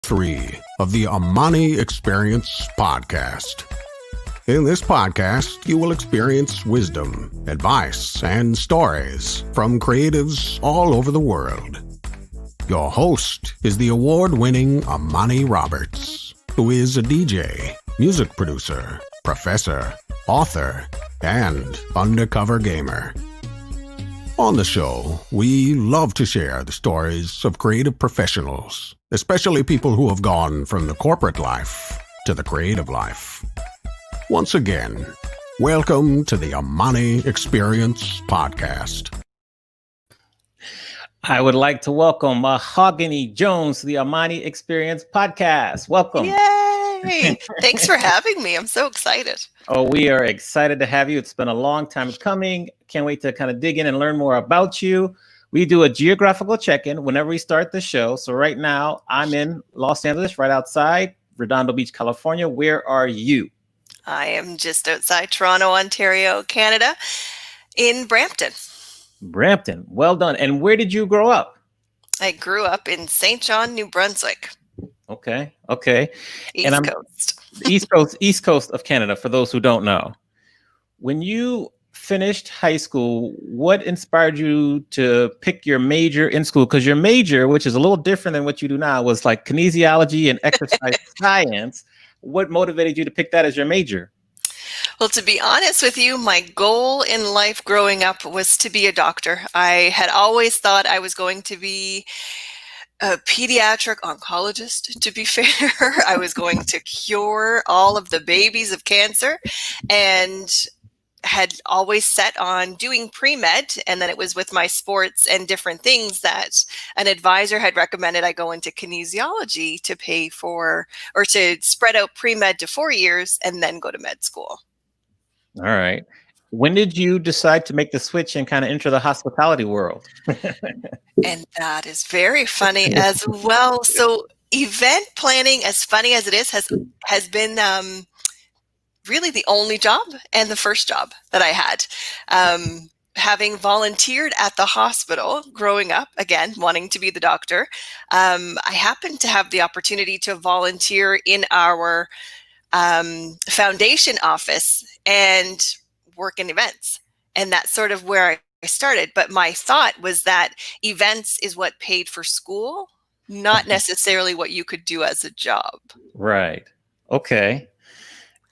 3 of the Amani Experience podcast. In this podcast, you will experience wisdom, advice, and stories from creatives all over the world. Your host is the award-winning Amani Roberts, who is a DJ, music producer, professor, author, and undercover gamer. On the show, we love to share the stories of creative professionals, especially people who have gone from the corporate life to the creative life. Once again, welcome to the Amani Experience podcast. I would like to welcome Mahoganey Jones to the Amani Experience podcast. Welcome. Yay! Thanks for having me. I'm so excited. Oh, we are excited to have you. It's been a long time coming. Can't wait to kind of dig in and learn more about you. We do a geographical check-in whenever we start the show. So right now, I'm in Los Angeles, right outside Redondo Beach, California. Where are you? I am just outside Toronto, Ontario, Canada, in Brampton. Brampton. Well done. And where did you grow up? I grew up in St. John, New Brunswick. Okay. East Coast of Canada, for those who don't know. When you finished high school, what inspired you to pick your major in school? Because your major, which is a little different than what you do now, was like kinesiology and exercise science. What motivated you to pick that as your major? Well, to be honest with you, my goal in life growing up was to be a doctor. I had always thought I was going to be a pediatric oncologist, to be fair. I was going to cure all of the babies of cancer and had always set on doing pre-med. And then it was with my sports and different things that an advisor had recommended I go into kinesiology to pay for, or to spread out pre-med to 4 years and then go to med school. All right. When did you decide to make the switch and kind of enter the hospitality world? And that is very funny as well. So event planning, as funny as it is, has been really the only job and the first job that I had. Having volunteered at the hospital growing up, again, wanting to be the doctor, I happened to have the opportunity to volunteer in our foundation office and work in events. And that's sort of where I started. But my thought was that events is what paid for school, not necessarily what you could do as a job. Right. Okay.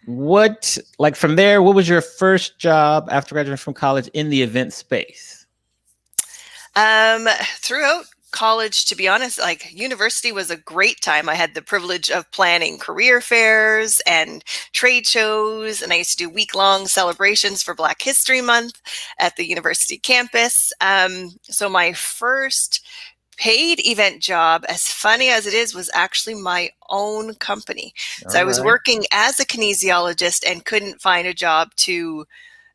From there, what was your first job after graduating from college in the event space? Throughout college, to be honest, like university was a great time. I had the privilege of planning career fairs and trade shows, and I used to do week-long celebrations for Black History Month at the university campus. So my first paid event job, as funny as it is, was actually my own company. So I was working as a kinesiologist and couldn't find a job in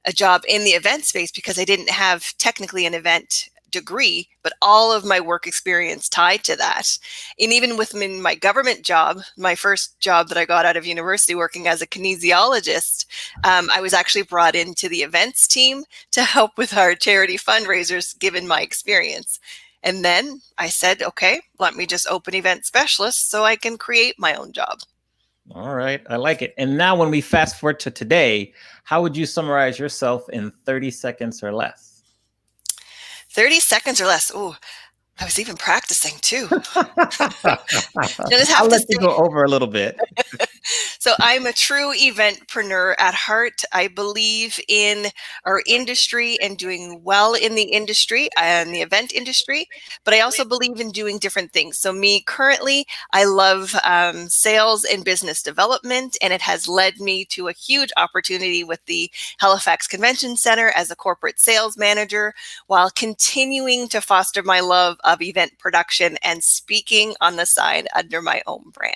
the event space because I didn't have technically an event degree, but all of my work experience tied to that. And even within my government job, my first job that I got out of university working as a kinesiologist, I was actually brought into the events team to help with our charity fundraisers, given my experience. And then I said, okay, let me just open event specialist so I can create my own job. All right. I like it. And now when we fast forward to today, how would you summarize yourself in 30 seconds or less? 30 seconds or less. Oh, I was even practicing too. I'll let you go over a little bit. So I'm a true eventpreneur at heart. I believe in our industry and doing well in the industry and the event industry, but I also believe in doing different things. So me currently, I love sales and business development, and it has led me to a huge opportunity with the Halifax Convention Center as a corporate sales manager, while continuing to foster my love of event production and speaking on the side under my own brand.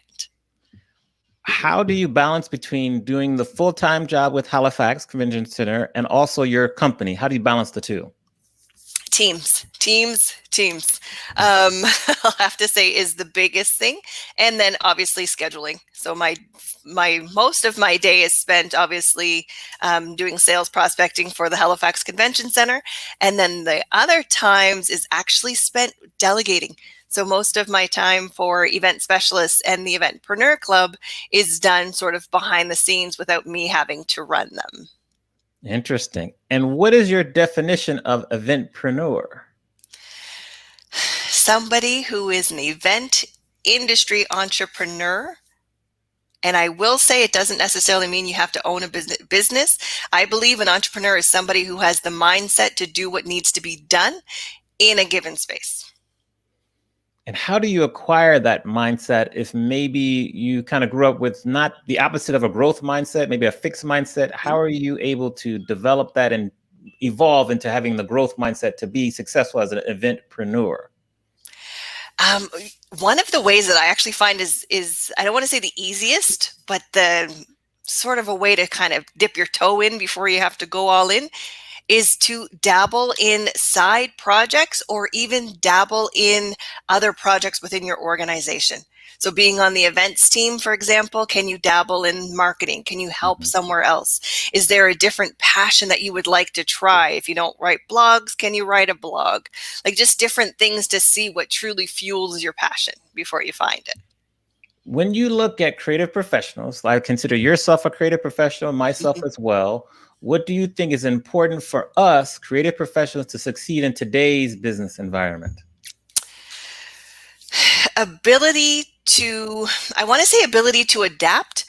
How do you balance between doing the full-time job with Halifax Convention Center and also your company? How do you balance the two? Teams. I'll have to say is the biggest thing. And then obviously scheduling. So my most of my day is spent obviously doing sales prospecting for the Halifax Convention Center. And then the other times is actually spent delegating. So most of my time for event specialists and the Eventpreneur Club is done sort of behind the scenes without me having to run them. Interesting. And what is your definition of eventpreneur? Somebody who is an event industry entrepreneur. And I will say it doesn't necessarily mean you have to own a business. I believe an entrepreneur is somebody who has the mindset to do what needs to be done in a given space. And how do you acquire that mindset if maybe you kind of grew up with not the opposite of a growth mindset, maybe a fixed mindset? How are you able to develop that and evolve into having the growth mindset to be successful as an eventpreneur? One of the ways that I actually find is I don't want to say the easiest, but the sort of a way to kind of dip your toe in before you have to go all in is to dabble in side projects or even dabble in other projects within your organization. So being on the events team, for example, can you dabble in marketing? Can you help somewhere else? Is there a different passion that you would like to try? If you don't write blogs, can you write a blog? Like just different things to see what truly fuels your passion before you find it. When you look at creative professionals, I consider yourself a creative professional, myself as well. What do you think is important for us creative professionals to succeed in today's business environment? Ability to adapt,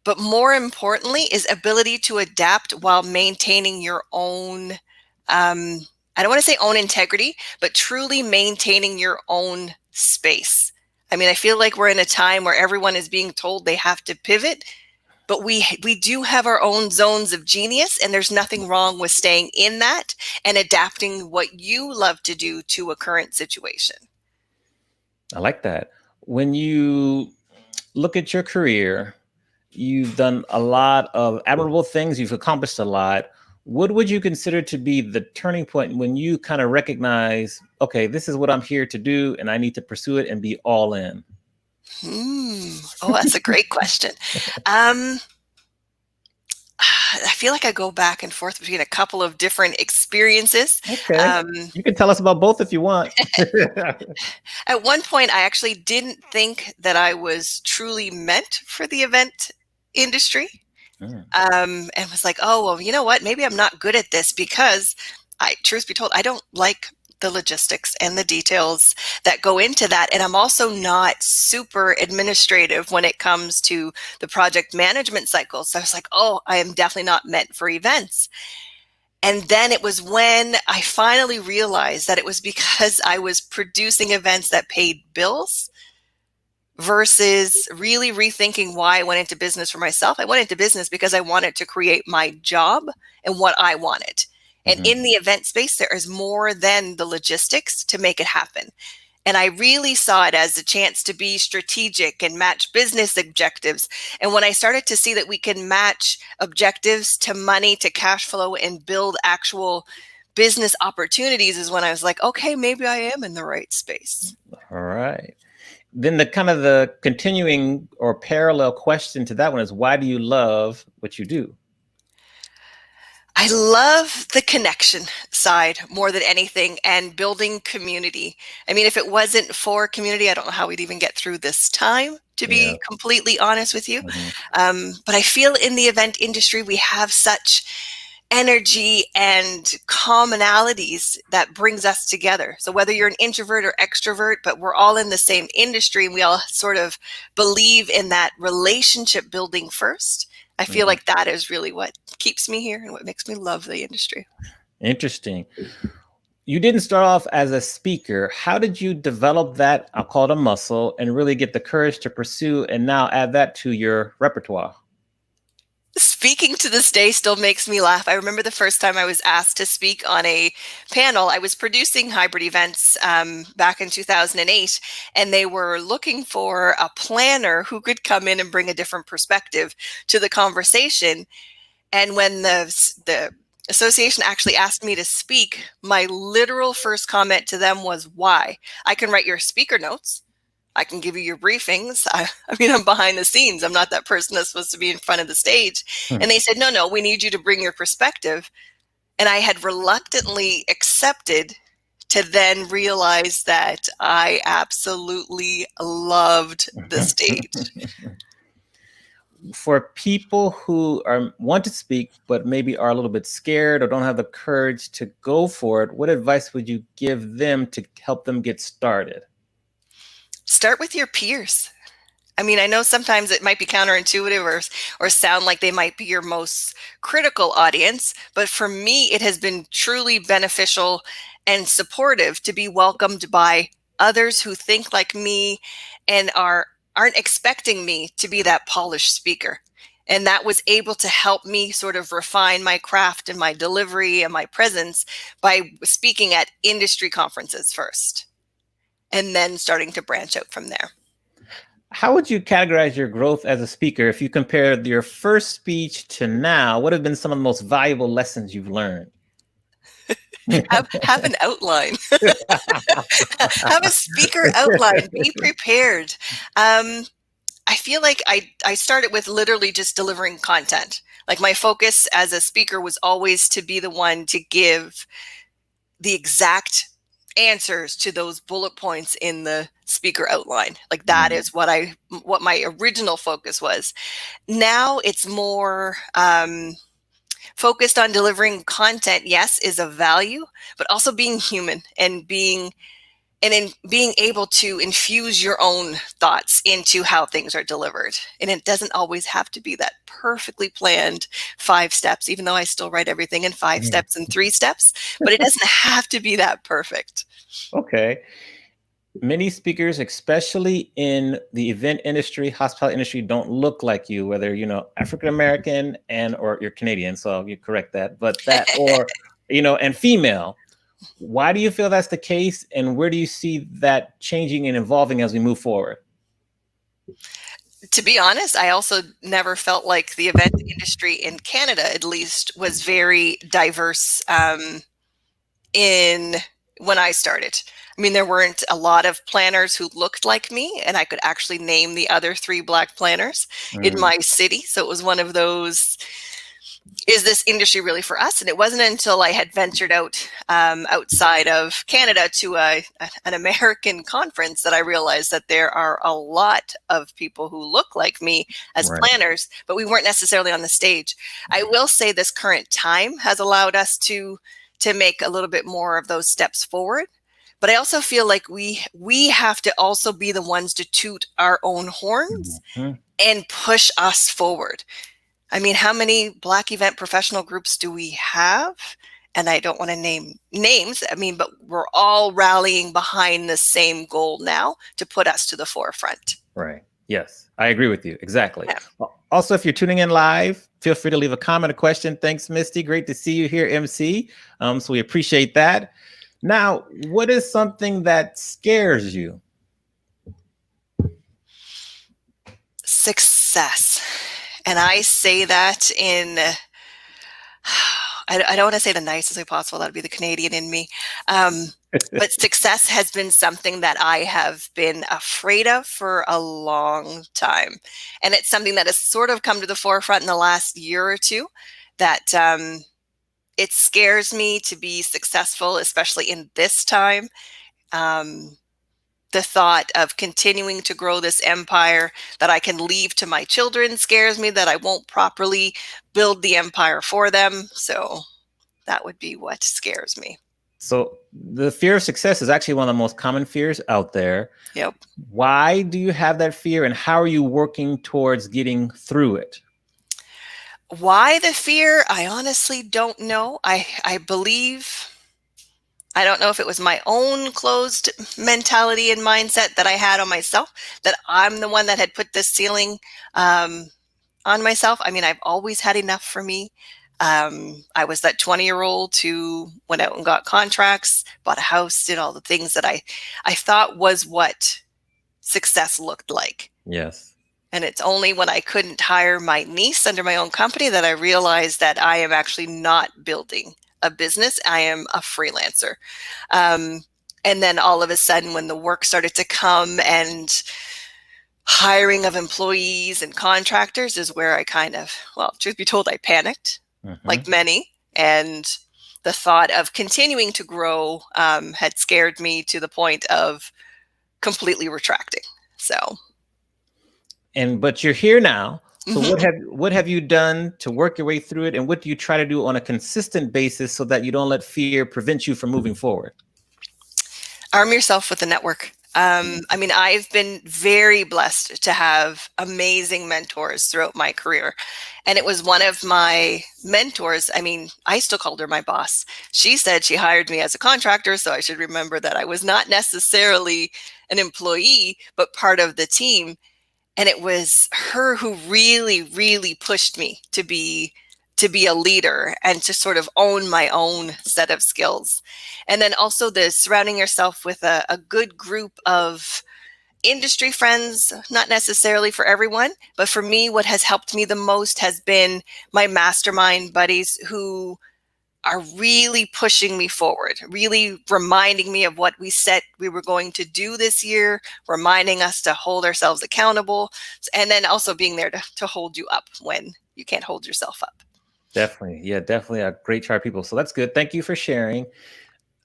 but more importantly is ability to adapt while maintaining your own, I don't want to say own integrity, but truly maintaining your own space. I mean, I feel like we're in a time where everyone is being told they have to pivot, but we do have our own zones of genius, and there's nothing wrong with staying in that and adapting what you love to do to a current situation. I like that. When you look at your career, you've done a lot of admirable things. You've accomplished a lot. What would you consider to be the turning point when you kind of recognize, okay, this is what I'm here to do, and I need to pursue it and be all in? Oh, that's a great question. I feel like I go back and forth between a couple of different experiences. Okay. You can tell us about both if you want. At one point, I actually didn't think that I was truly meant for the event industry. And was like, oh, well, you know what? Maybe I'm not good at this because truth be told, I don't like the logistics and the details that go into that. And I'm also not super administrative when it comes to the project management cycle. So I was like, oh, I am definitely not meant for events. And then it was when I finally realized that it was because I was producing events that paid bills versus really rethinking why I went into business for myself. I went into business because I wanted to create my job and what I wanted. And in the event space, there is more than the logistics to make it happen. And I really saw it as a chance to be strategic and match business objectives. And when I started to see that we can match objectives to money, to cash flow, and build actual business opportunities is when I was like, okay, maybe I am in the right space. All right. Then the continuing or parallel question to that one is, why do you love what you do? I love the connection side more than anything and building community. I mean, if it wasn't for community, I don't know how we'd even get through this time, to be completely honest with you. But I feel in the event industry, we have such energy and commonalities that brings us together. So whether you're an introvert or extrovert, but we're all in the same industry and we all sort of believe in that relationship building first. I feel like that is really what keeps me here and what makes me love the industry. Interesting. You didn't start off as a speaker. How did you develop that, I'll call it a muscle, and really get the courage to pursue and now add that to your repertoire? Speaking to this day still makes me laugh. I remember the first time I was asked to speak on a panel. I was producing hybrid events back in 2008, and they were looking for a planner who could come in and bring a different perspective to the conversation. And when the association actually asked me to speak, my literal first comment to them was, why? I can write your speaker notes. I can give you your briefings. I mean, I'm behind the scenes. I'm not that person that's supposed to be in front of the stage. And they said, no, we need you to bring your perspective. And I had reluctantly accepted to then realize that I absolutely loved the stage. For people who want to speak, but maybe are a little bit scared or don't have the courage to go for it, what advice would you give them to help them get started? Start with your peers. I mean, I know sometimes it might be counterintuitive or sound like they might be your most critical audience, but for me, it has been truly beneficial and supportive to be welcomed by others who think like me and aren't expecting me to be that polished speaker. And that was able to help me sort of refine my craft and my delivery and my presence by speaking at industry conferences first, and then starting to branch out from there. How would you categorize your growth as a speaker if you compared your first speech to now? What have been some of the most valuable lessons you've learned? Have an outline. Have a speaker outline. Be prepared. I feel like I started with literally just delivering content. Like my focus as a speaker was always to be the one to give the exact answers to those bullet points in the speaker outline. Like that is what my original focus was. Now it's more focused on delivering content. Yes, is of value, but also being human and being able to infuse your own thoughts into how things are delivered. And it doesn't always have to be that perfectly planned 5 steps, even though I still write everything in 5 steps and 3 steps, but it doesn't have to be that perfect. Okay. Many speakers, especially in the event industry, hospitality industry, don't look like you, whether, African-American or you're Canadian. So you correct that, but that, or, and female. Why do you feel that's the case? And where do you see that changing and evolving as we move forward? To be honest, I also never felt like the event industry in Canada, at least, was very diverse in when I started. I mean, there weren't a lot of planners who looked like me, and I could actually name the other 3 Black planners in my city. So it was one of those, is this industry really for us? And it wasn't until I had ventured out outside of Canada to an American conference that I realized that there are a lot of people who look like me as planners, but we weren't necessarily on the stage. I will say this current time has allowed us to make a little bit more of those steps forward. But I also feel like we have to also be the ones to toot our own horns and push us forward. I mean, how many Black event professional groups do we have? And I don't want to name names. I mean, but we're all rallying behind the same goal now to put us to the forefront. Right. Yes, I agree with you. Exactly. Yeah. Also, if you're tuning in live, feel free to leave a comment, a question. Thanks, Misty. Great to see you here, MC. So we appreciate that. Now, what is something that scares you? Success. And I say that in, I don't want to say the nicest way possible. That would be the Canadian in me. But success has been something that I have been afraid of for a long time. And it's something that has sort of come to the forefront in the last year or two, that it scares me to be successful, especially in this time. The thought of continuing to grow this empire that I can leave to my children scares me, that I won't properly build the empire for them. So that would be what scares me. So the fear of success is actually one of the most common fears out there. Yep. Why do you have that fear, and how are you working towards getting through it? Why the fear? I honestly don't know. I believe, I don't know if it was my own closed mentality and mindset that I had on myself, that I'm the one that had put this ceiling on myself. I mean, I've always had enough for me. I was that 20-year-old who went out and got contracts, bought a house, did all the things that I thought was what success looked like. Yes. And it's only when I couldn't hire my niece under my own company that I realized that I am actually not building a business. I am a freelancer. And then all of a sudden, when the work started to come and hiring of employees and contractors is where I kind of, well, truth be told, I panicked like many, and the thought of continuing to grow had scared me to the point of completely retracting. So, but you're here now. So mm-hmm. what have you done to work your way through it, and what do you try to do on a consistent basis so that you don't let fear prevent you from moving forward? Arm yourself with a network. I mean, I've been very blessed to have amazing mentors throughout my career. And it was one of my mentors. I mean, I still called her my boss. She said she hired me as a contractor, so I should remember that I was not necessarily an employee, but part of the team. And it was her who really, really pushed me to be a leader and to sort of own my own set of skills. And then also the surrounding yourself with a good group of industry friends, not necessarily for everyone, but for me, what has helped me the most has been my mastermind buddies who are really pushing me forward, really reminding me of what we said we were going to do this year, reminding us to hold ourselves accountable, and then also being there to hold you up when you can't hold yourself up. Definitely. Yeah, definitely a great chart of people. So that's good. Thank you for sharing.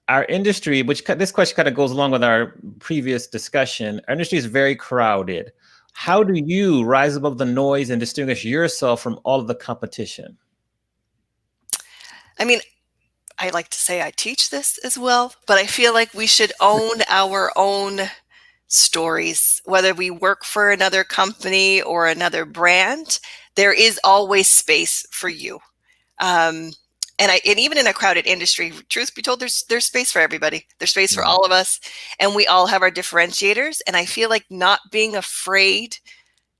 Our industry, which this question kind of goes along with our previous discussion, our industry is very crowded. How do you rise above the noise and distinguish yourself from all of the competition? I mean, I like to say I teach this as well, but I feel like we should own our own stories, whether we work for another company or another brand. There is always space for you. And even in a crowded industry, truth be told, there's space for everybody. There's space for all of us, and we all have our differentiators. And I feel like not being afraid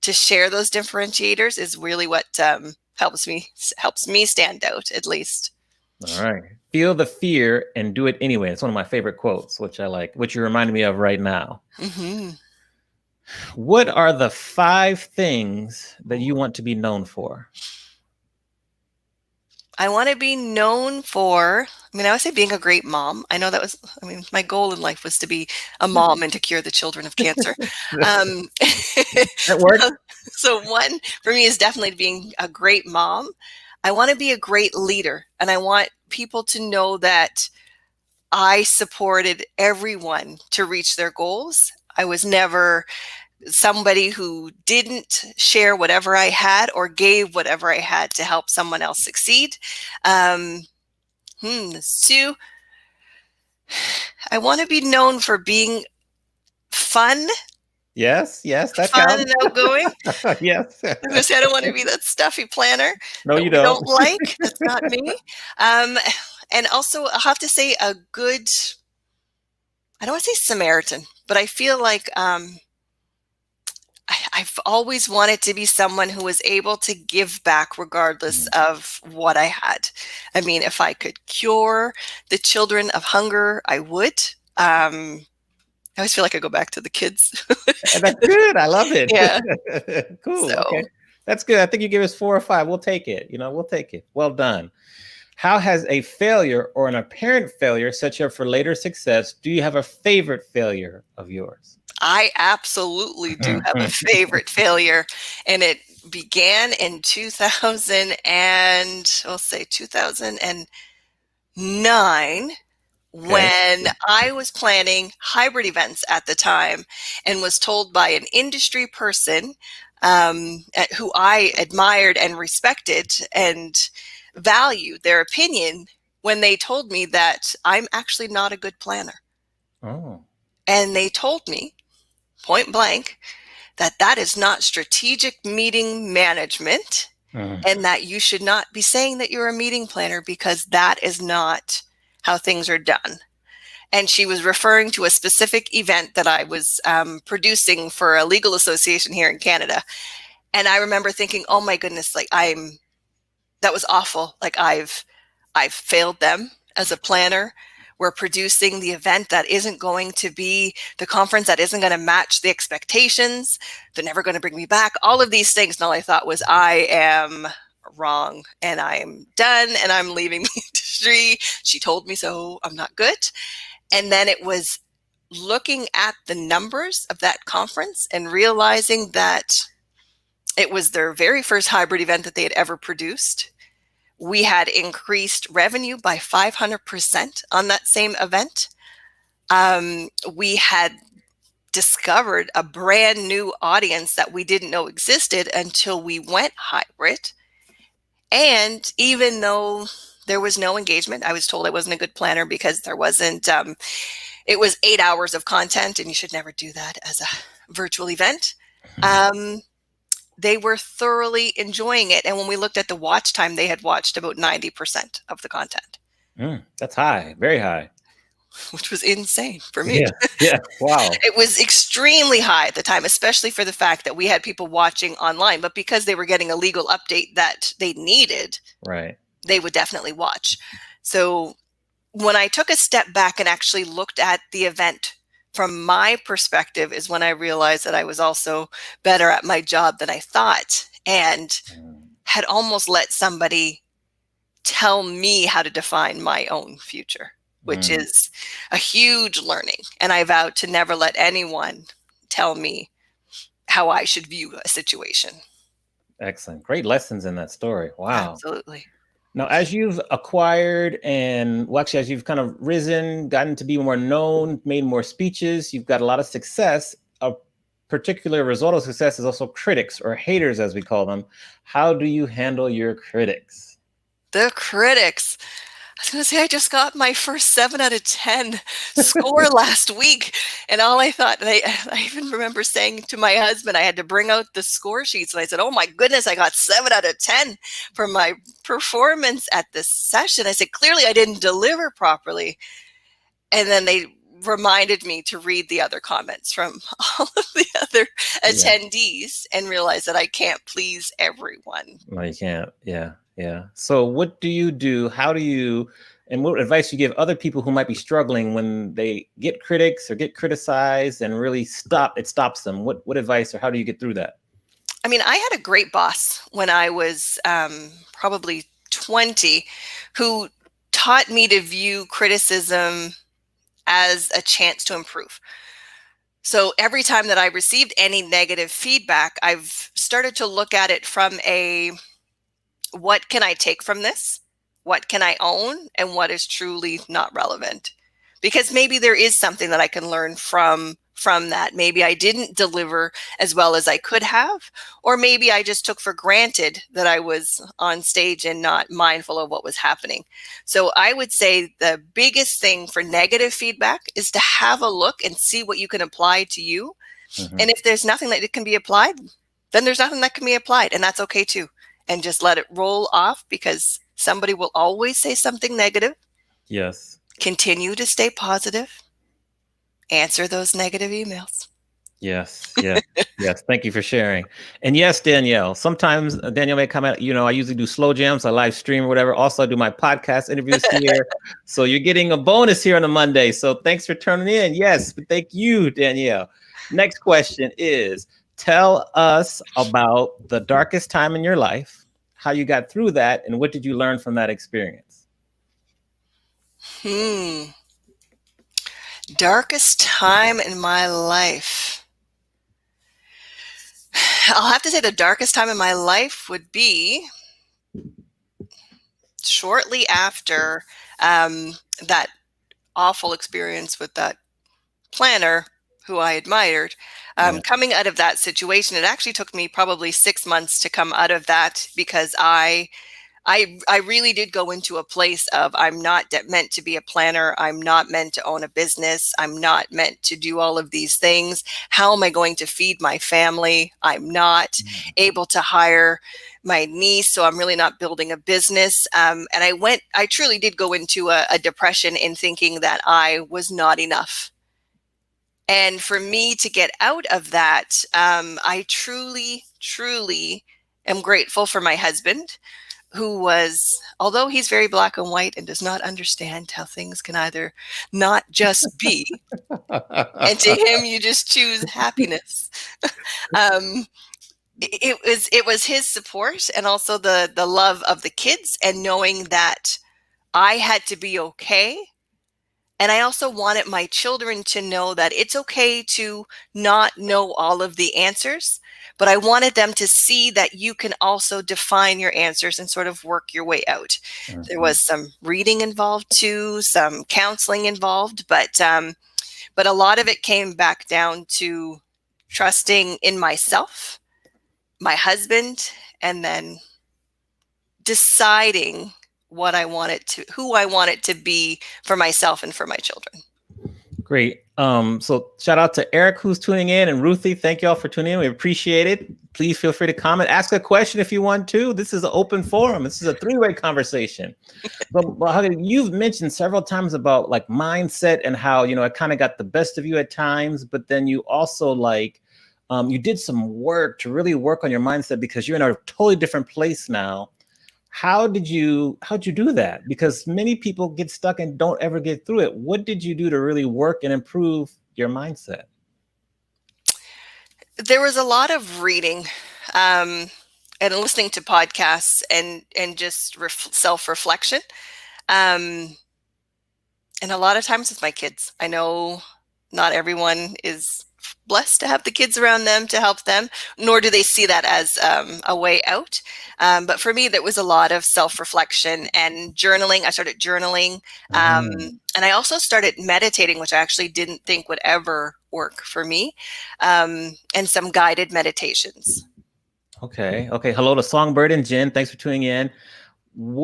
to share those differentiators is really what helps me stand out, at least. All right. Feel the fear and do it anyway. It's one of my favorite quotes, which I like, which you reminded me of right now. Mm-hmm. What are the 5 things that you want to be known for? I want to be known for, I would say being a great mom. I know my goal in life was to be a mom and to cure the children of cancer. That works. So one for me is definitely being a great mom. I want to be a great leader, and I want people to know that I supported everyone to reach their goals. I was never somebody who didn't share whatever I had or gave whatever I had to help someone else succeed. That's 2. I want to be known for being fun. Yes, that fun counts. and outgoing. Yes. I was gonna say I don't want to be that stuffy planner. No, that you we don't. like. That's not me. And also, I'll have to say a good. I don't want to say Samaritan, but I feel like I've always wanted to be someone who was able to give back regardless of what I had. I mean, if I could cure the children of hunger, I would. I always feel like I go back to the kids. That's good. I love it. Yeah. Cool. So. Okay. That's good. I think you give us 4 or 5. We'll take it. We'll take it. Well done. How has a failure or an apparent failure set you up for later success? Do you have a favorite failure of yours? I absolutely do have a favorite failure, and it began in 2009 when I was planning hybrid events at the time and was told by an industry person who I admired and respected and valued their opinion when they told me that I'm actually not a good planner. Oh. And they told me point blank that is not strategic meeting management, and that you should not be saying that you're a meeting planner because that is not how things are done. And she was referring to a specific event that I was producing for a legal association here in Canada. And I remember thinking, oh my goodness, like that was awful. Like I've failed them as a planner. We're producing the event that isn't going to be the conference that isn't going to match the expectations. They're never going to bring me back. All of these things. And all I thought was, I am wrong and I'm done and I'm leaving the industry. She told me so. I'm not good. And then it was looking at the numbers of that conference and realizing that it was their very first hybrid event that they had ever produced, We had increased revenue by 500% on that same event. We had discovered a brand new audience that we didn't know existed until we went hybrid. And even though there was no engagement, I was told I wasn't a good planner because there wasn't, it was 8 hours of content, and you should never do that as a virtual event. They were thoroughly enjoying it. And when we looked at the watch time, they had watched about 90% of the content. That's high, very high. Which was insane for me. Yeah. Wow. It was extremely high at the time, especially for the fact that we had people watching online, but because they were getting a legal update that they needed, right, they would definitely watch. So when I took a step back and actually looked at the event from my perspective is when I realized that I was also better at my job than I thought, and had almost let somebody tell me how to define my own future, which is a huge learning. And I vowed to never let anyone tell me how I should view a situation. Excellent. Great lessons in that story. Wow. Absolutely. Now, as you've acquired as you've kind of risen, gotten to be more known, made more speeches, you've got a lot of success. A particular result of success is also critics, or haters, as we call them. How do you handle your critics? The critics. I was going to say, I just got my first 7 out of 10 score last week. And all I thought, I even remember saying to my husband, I had to bring out the score sheets. And I said, oh my goodness, I got 7 out of 10 for my performance at this session. I said, clearly I didn't deliver properly. And then they reminded me to read the other comments from all of the other attendees and realize that I can't please everyone. No, you can't. Yeah. So what do you do? How do you, and what advice you give other people who might be struggling when they get critics or get criticized and really it stops them? What advice, or how do you get through that? I mean, I had a great boss when I was probably 20 who taught me to view criticism as a chance to improve. So every time that I received any negative feedback, I've started to look at it from what can I take from this? What can I own? And what is truly not relevant? Because maybe there is something that I can learn from that. Maybe I didn't deliver as well as I could have, or maybe I just took for granted that I was on stage and not mindful of what was happening. So I would say the biggest thing for negative feedback is to have a look and see what you can apply to you. And if there's nothing that it can be applied, then there's nothing that can be applied, and that's okay too. And just let it roll off, because somebody will always say something negative. Yes. Continue to stay positive. Answer those negative emails. Yes. Yes. Thank you for sharing. And yes, Danielle, sometimes Danielle may come out, I usually do slow jams, I live stream or whatever. Also, I do my podcast interviews here. So you're getting a bonus here on a Monday. So thanks for turning in. Yes. Thank you, Danielle. Next question is, tell us about the darkest time in your life, how you got through that, and what did you learn from that experience? Darkest time in my life. I'll have to say the darkest time in my life would be shortly after that awful experience with that planner who I admired. Coming out of that situation, it actually took me probably 6 months to come out of that, because I really did go into a place of, I'm not meant to be a planner. I'm not meant to own a business. I'm not meant to do all of these things. How am I going to feed my family? I'm not able to hire my niece, so I'm really not building a business. And I truly did go into a depression in thinking that I was not enough. And for me to get out of that, I truly, truly am grateful for my husband, who was, although he's very black and white and does not understand how things can either not just be, and to him, you just choose happiness. It was his support, and also the love of the kids, and knowing that I had to be okay And I also wanted my children to know that it's okay to not know all of the answers, but I wanted them to see that you can also define your answers and sort of work your way out. There was some reading involved too, some counseling involved, but a lot of it came back down to trusting in myself, my husband, and then deciding who I wanted to be for myself and for my children. Great. So shout out to Eric who's tuning in, and Ruthie, thank you all for tuning in. We appreciate it. Please feel free to comment, ask a question if you want to. This is an open forum. This is a three-way conversation. But you've mentioned several times about like mindset and how, it kind of got the best of you at times, but then you also you did some work to really work on your mindset because you're in a totally different place now. How'd you do that? Because many people get stuck and don't ever get through it. What did you do to really work and improve your mindset? There was a lot of reading and listening to podcasts and just self-reflection. And a lot of times with my kids. I know not everyone is blessed to have the kids around them to help them, nor do they see that as a way out. But for me, that was a lot of self-reflection and journaling. I started journaling. And I also started meditating, which I actually didn't think would ever work for me, and some guided meditations. Okay. Hello to Songbird and Jen. Thanks for tuning in. I'm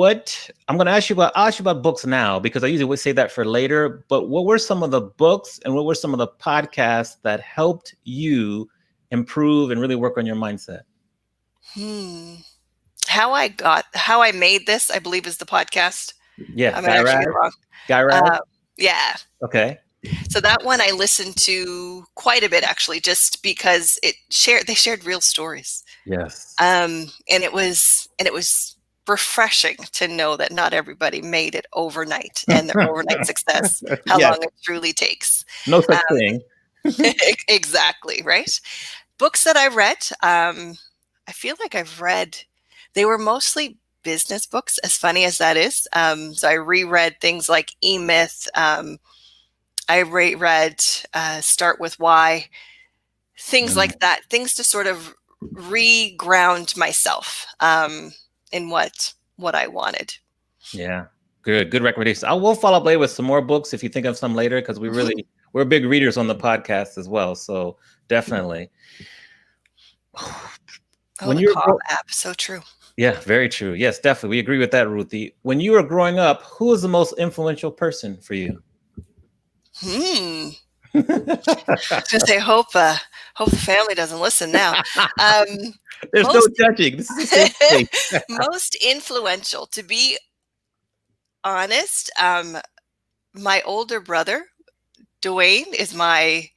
going to ask you about books now, because I usually would say that for later, but what were some of the books and what were some of the podcasts that helped you improve and really work on your mindset? How I made this, I believe, is the podcast. Yeah. Guy Raz? Yeah. Okay. So that one I listened to quite a bit, actually, just because they shared real stories. Yes. And it was refreshing to know that not everybody made it overnight and their overnight success, how long it truly takes. No such thing. Exactly, right? Books that I read, I feel like they were mostly business books, as funny as that is. So I reread things like E-Myth. I reread Start With Why, things like that, things to sort of re-ground myself in what I wanted. Yeah. Good recommendations. I will follow up later with some more books if you think of some later, because we're big readers on the podcast as well. So definitely. When the Calm app, so true. Yeah, very true. Yes, definitely. We agree with that, Ruthie. When you were growing up, who was the most influential person for you? I was gonna say, hope the family doesn't listen now. There's no judging. This is a safe place. Most influential, to be honest, my older brother, Dwayne, is my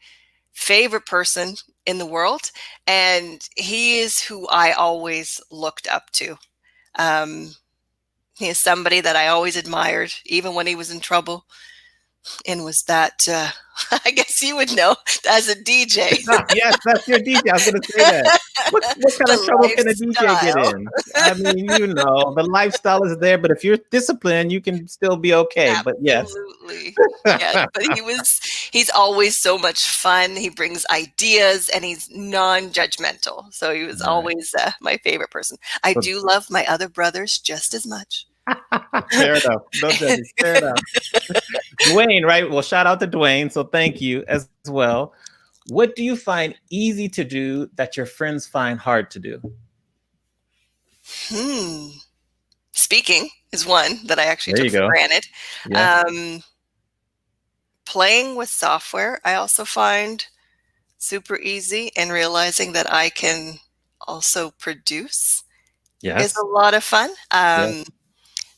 favorite person in the world, and he is who I always looked up to. He is somebody that I always admired, even when he was in trouble. And was that, I guess you would know, as a DJ. Yes, that's your DJ. I was going to say that. What kind of trouble can a DJ get in? I mean, the lifestyle is there, but if you're disciplined, you can still be okay. Absolutely. But yes. Yeah, but he's always so much fun. He brings ideas and he's non-judgmental. So he was always my favorite person. I do love my other brothers just as much. Fair enough. No judging. Fair enough. Dwayne, right? Well, shout out to Dwayne. So thank you as well. What do you find easy to do that your friends find hard to do? Speaking is one that I actually took for granted. Yeah. Playing with software, I also find super easy, and realizing that I can also produce is a lot of fun.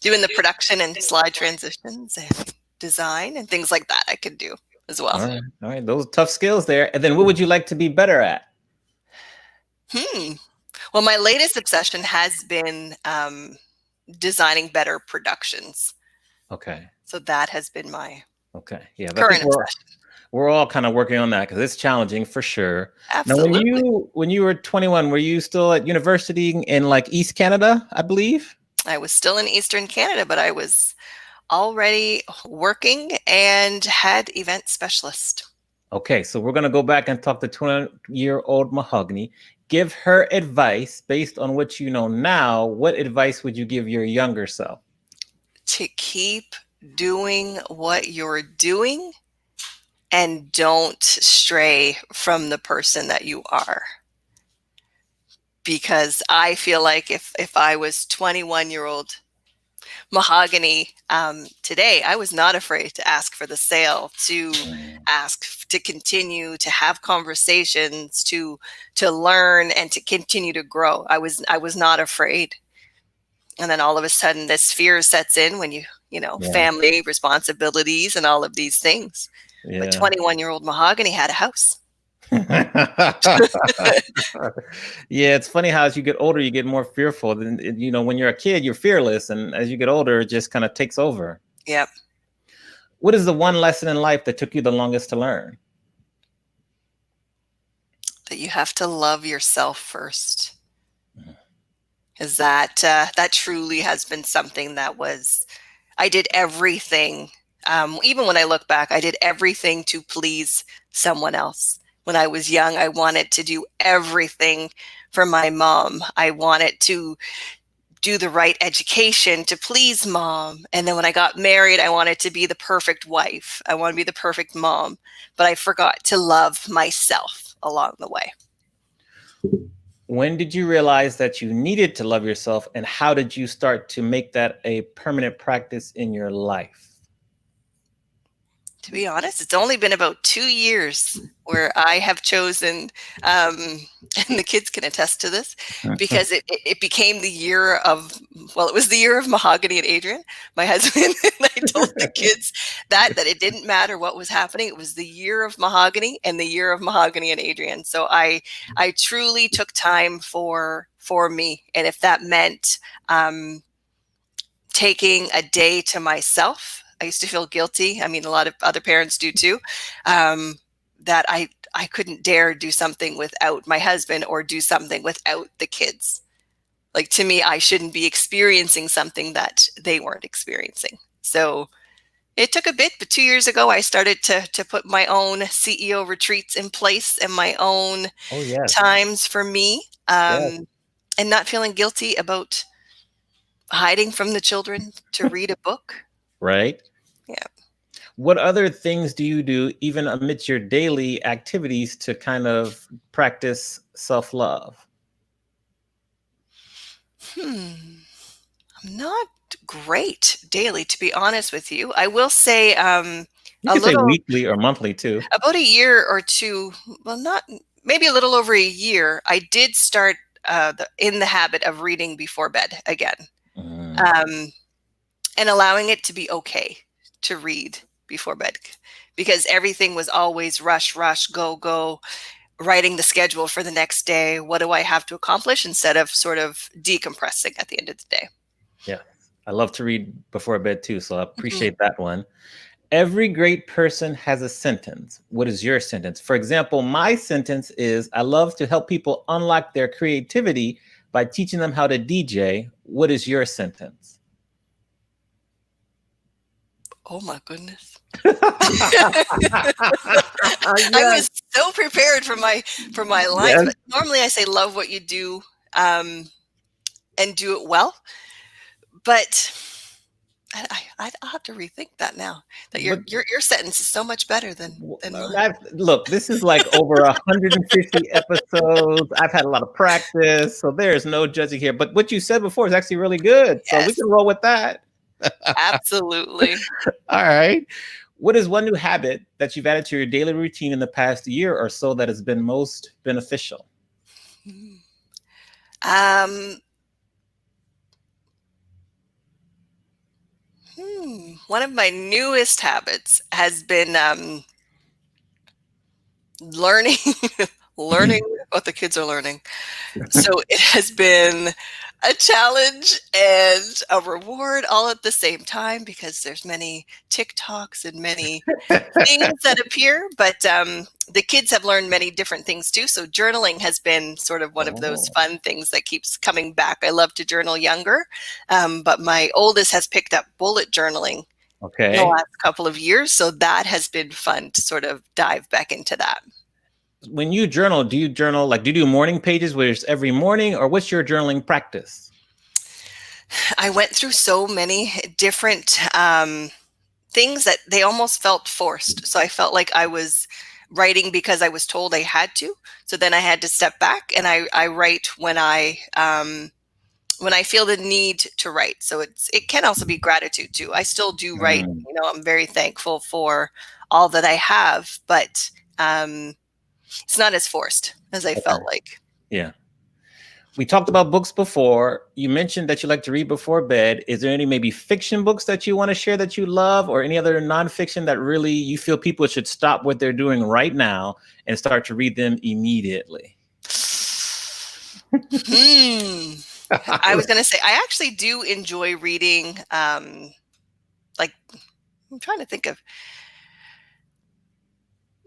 Doing the production and slide transitions and design and things like that I could do as well. All right. Those are tough skills there. And then what would you like to be better at? Well, my latest obsession has been designing better productions. Okay. So that has been my current obsession. We're all kind of working on that because it's challenging for sure. Absolutely. Now, when you were 21, were you still at university in East Canada, I believe? I was still in Eastern Canada, but I was already working and had event specialist. Okay, so we're going to go back and talk to 20-year-old Mahoganey. Give her advice based on what you know now. What advice would you give your younger self? To keep doing what you're doing and don't stray from the person that you are. Because I feel like if I was 21-year-old Mahoganey today, I was not afraid to ask for the sale, to ask to continue to have conversations, to learn and to continue to grow. I was not afraid. And then all of a sudden this fear sets in when family responsibilities and all of these things. Yeah. But 21-year-old Mahoganey had a house. Yeah, it's funny how as you get older, you get more fearful. Than when you're a kid, you're fearless, and as you get older, it just kind of takes over. Yep. What is the one lesson in life that took you the longest to learn? That you have to love yourself first. Is that truly has been something that I did everything. Even when I look back, I did everything to please someone else. When I was young, I wanted to do everything for my mom. I wanted to do the right education to please mom. And then when I got married, I wanted to be the perfect wife. I want to be the perfect mom. But I forgot to love myself along the way. When did you realize that you needed to love yourself, and how did you start to make that a permanent practice in your life? To be honest, it's only been about 2 years where I have chosen, and the kids can attest to this, because it became the year of, it was the year of Mahoganey and Adrian, my husband, and I told the kids that it didn't matter what was happening. It was the year of Mahoganey and the year of Mahoganey and Adrian. So I truly took time for me. And if that meant taking a day to myself, I used to feel guilty. I mean, a lot of other parents do too, that I couldn't dare do something without my husband or do something without the kids. Like, to me, I shouldn't be experiencing something that they weren't experiencing. So it took a bit, but 2 years ago, I started to put my own CEO retreats in place and my own times for me, and not feeling guilty about hiding from the children to read a book. Right. Yeah. What other things do you do, even amidst your daily activities, to kind of practice self-love? I'm not great daily, to be honest with you. I will say You can say weekly or monthly too. About a year or two, maybe a little over a year, I did start in the habit of reading before bed again. And allowing it to be okay to read before bed, because everything was always rush, go, writing the schedule for the next day. What do I have to accomplish, instead of sort of decompressing at the end of the day? Yeah, I love to read before bed too, so I appreciate that one. Every great person has a sentence. What is your sentence? For example, my sentence is, I love to help people unlock their creativity by teaching them how to DJ. What is your sentence? Oh my goodness. I was so prepared for my lines. But normally I say love what you do, and do it well. But I'll have to rethink that now. That your sentence is so much better than mine. Look, this is like over 150 episodes. I've had a lot of practice, so there's no judging here. But what you said before is actually really good. Yes. So we can roll with that. Absolutely. All right. What is one new habit that you've added to your daily routine in the past year or so that has been most beneficial? One of my newest habits has been learning what the kids are learning. So it has been a challenge and a reward all at the same time, because there's many TikToks and many things that appear, but the kids have learned many different things too. So journaling has been sort of one of those fun things that keeps coming back. I love to journal younger, but my oldest has picked up bullet journaling in the Okay. last couple of years. So that has been fun to sort of dive back into that. When you journal, do you journal, like, do you do morning pages where it's every morning, or what's your journaling practice? I went through so many different things that they almost felt forced. So I felt like I was writing because I was told I had to. So then I had to step back, and I write when I feel the need to write. So it can also be gratitude too. I still do write. Mm, You know, I'm very thankful for all that I have, but it's not as forced as I okay. felt like. Yeah. We talked about books before. You mentioned that you like to read before bed. Is there any maybe fiction books that you want to share that you love, or any other nonfiction that really you feel people should stop what they're doing right now and start to read them immediately? I was going to say, I actually do enjoy reading, like, I'm trying to think of,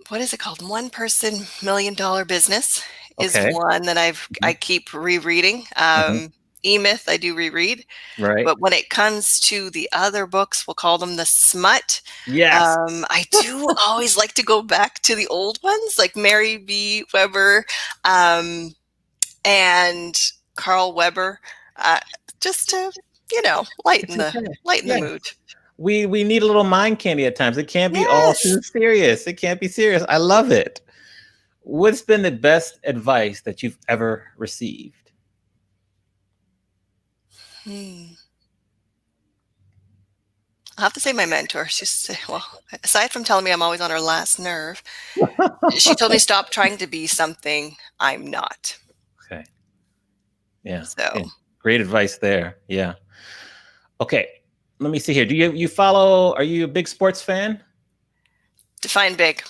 what is it called? One Person Million Dollar Business is Okay. one that I keep rereading. Mhm. E-Myth, I do reread. Right. But when it comes to the other books, we'll call them the smut. Yes. I do always like to go back to the old ones, like Mary B. Weber, and Carl Weber, uh, just to, It's lighten the okay. lighten the Yeah. mood. We need a little mind candy at times. It can't be all Yes. too serious. It can't be serious. I love it. What's been the best advice that you've ever received? Hmm. I'll have to say my mentor. She said, well, aside from telling me I'm always on her last nerve, she told me stop trying to be something I'm not. Okay. Yeah. So Yeah. Great advice there. Yeah. Okay. Let me see here. Do you follow, are you a big sports fan? define big.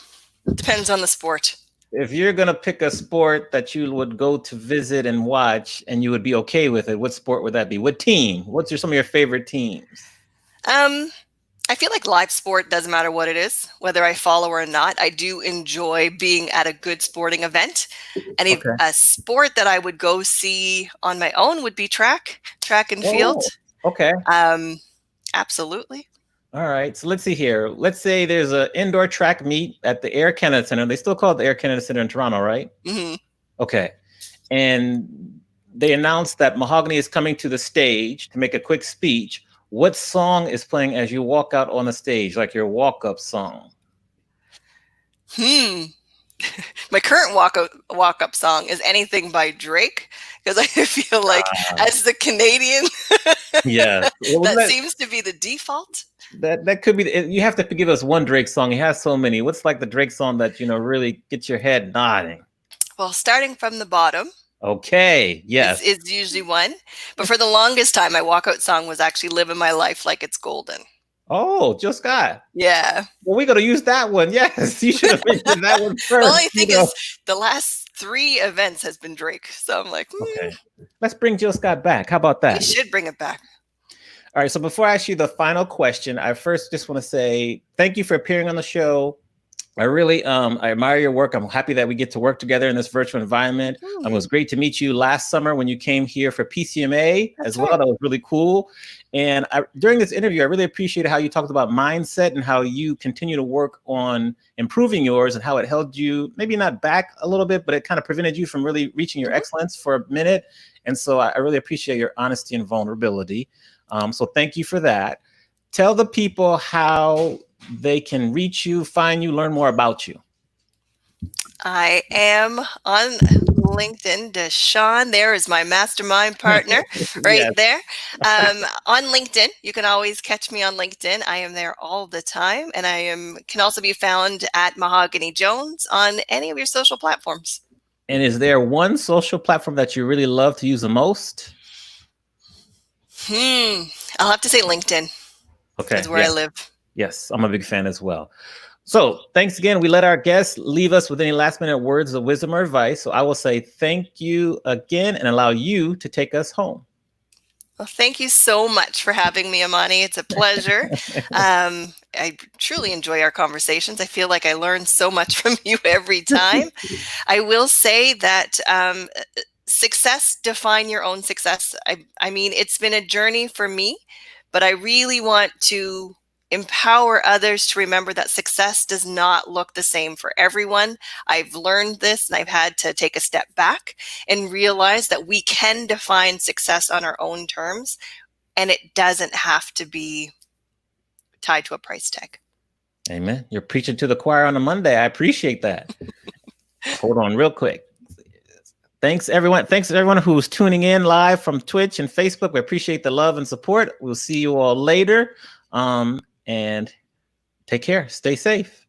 Depends on the sport. If you're going to pick a sport that you would go to visit and watch and you would be okay with it, what sport would that be? What team? Some of your favorite teams? I feel like live sport doesn't matter what it is, whether I follow or not. I do enjoy being at a good sporting event. And Okay. a sport that I would go see on my own would be track and field. Oh, okay. Absolutely. All right. So let's see here. Let's say there's an indoor track meet at the Air Canada Center. They still call it the Air Canada Center in Toronto, right? Hmm. Okay. And they announced that Mahogany is coming to the stage to make a quick speech. What song is playing as you walk out on the stage, like your walk-up song? My current walk up song is Anything by Drake, because I feel like as the Canadian, Yeah. that seems to be the default. That could be. You have to give us one Drake song. He has so many. What's like the Drake song that really gets your head nodding? Well, starting from the bottom. Okay. Yes. Is usually one. But for the longest time, my walkout song was actually Living My Life Like It's Golden. Oh, Jill Scott. Yeah. Well, we're going to use that one. Yes. You should have mentioned that one first. The only thing is the last 3 events has been Drake. So I'm like, okay. Let's bring Jill Scott back. How about that? We should bring it back. All right. So before I ask you the final question, I first just want to say thank you for appearing on the show. I really I admire your work. I'm happy that we get to work together in this virtual environment. It was great to meet you last summer when you came here for PCMA as well. That was really cool. And during this interview, I really appreciated how you talked about mindset and how you continue to work on improving yours and how it held you maybe not back a little bit, but it kind of prevented you from really reaching your excellence for a minute. And so I really appreciate your honesty and vulnerability. So thank you for that. Tell the people how they can reach you, find you, learn more about you. I am on LinkedIn. Deshawn, there is my mastermind partner right there. On LinkedIn, you can always catch me on LinkedIn. I am there all the time, and can also be found at Mahoganey Jones on any of your social platforms. And is there one social platform that you really love to use the most? I'll have to say LinkedIn. Okay, that's where I live. Yes, I'm a big fan as well. So thanks again. We let our guests leave us with any last minute words of wisdom or advice. So I will say thank you again and allow you to take us home. Well, thank you so much for having me, Amani. It's a pleasure. I truly enjoy our conversations. I feel like I learn so much from you every time. I will say that success, define your own success. I mean, it's been a journey for me, but I really want to empower others to remember that success does not look the same for everyone. I've learned this, and I've had to take a step back and realize that we can define success on our own terms, and it doesn't have to be tied to a price tag. Amen. You're preaching to the choir on a Monday. I appreciate that. Hold on real quick. Thanks, everyone. Thanks to everyone who's tuning in live from Twitch and Facebook. We appreciate the love and support. We'll see you all later. And take care. Stay safe.